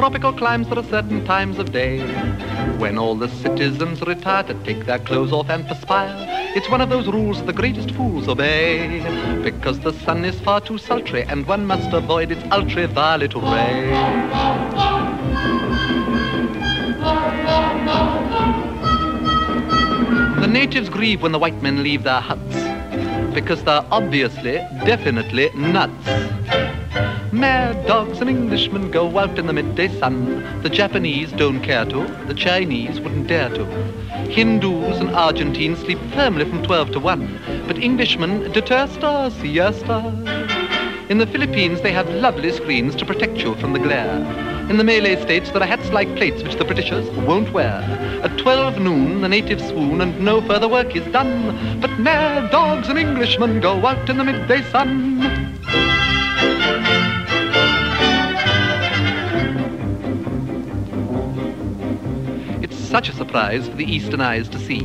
tropical climes there are certain times of day when all the citizens retire to take their clothes off and perspire. It's one of those rules that the greatest fools obey, because the sun is far too sultry and one must avoid its ultraviolet ray. The natives grieve when the white men leave their huts, because they're obviously, definitely nuts. Mad dogs and Englishmen go out in the midday sun. The Japanese don't care to, the Chinese wouldn't dare to. Hindus and Argentines sleep firmly from 12 to 1, but Englishmen deter stars, siesta. In the Philippines they have lovely screens to protect you from the glare. In the Malay states there are hats like plates which the Britishers won't wear. At 12 noon the natives swoon and no further work is done, but mad dogs and Englishmen go out in the midday sun. Such a surprise for the eastern eyes to see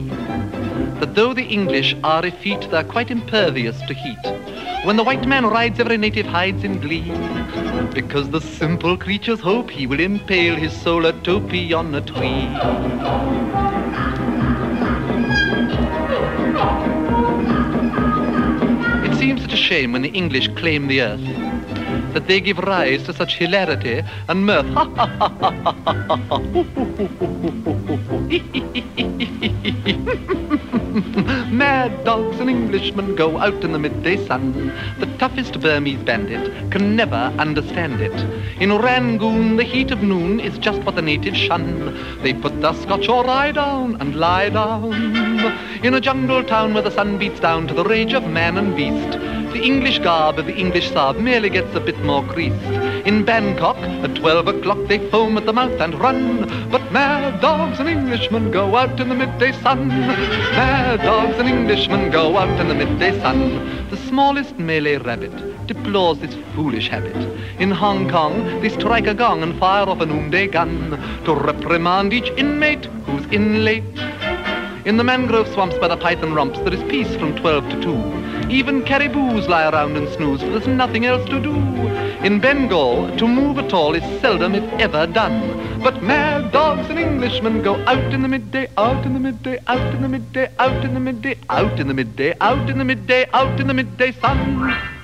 that though the English are effete, they're quite impervious to heat. When the white man rides, every native hides in glee, because the simple creatures hope he will impale his solar topee on a tree. It seems such a shame when the English claim the earth, that they give rise to such hilarity and mirth. Mad dogs and Englishmen go out in the midday sun. The toughest Burmese bandit can never understand it. In Rangoon, the heat of noon is just what the natives shun. They put their Scotch or rye down and lie down. In a jungle town where the sun beats down to the rage of man and beast, the English garb of the English Sab merely gets a bit more creased. In Bangkok, at 12 o'clock they foam at the mouth and run, but mad dogs and Englishmen go out in the midday sun. Mad dogs and Englishmen go out in the midday sun. The smallest Malay rabbit deplores this foolish habit. In Hong Kong, they strike a gong and fire off a noonday gun to reprimand each inmate who's in late. In the mangrove swamps by the python romps, there is peace from 12 to 2. Even caribous lie around and snooze, for there's nothing else to do. In Bengal, to move at all is seldom if ever done. But mad dogs and Englishmen go out in the midday, out in the midday, out in the midday, out in the midday, out in the midday, out in the midday, out in the midday sun.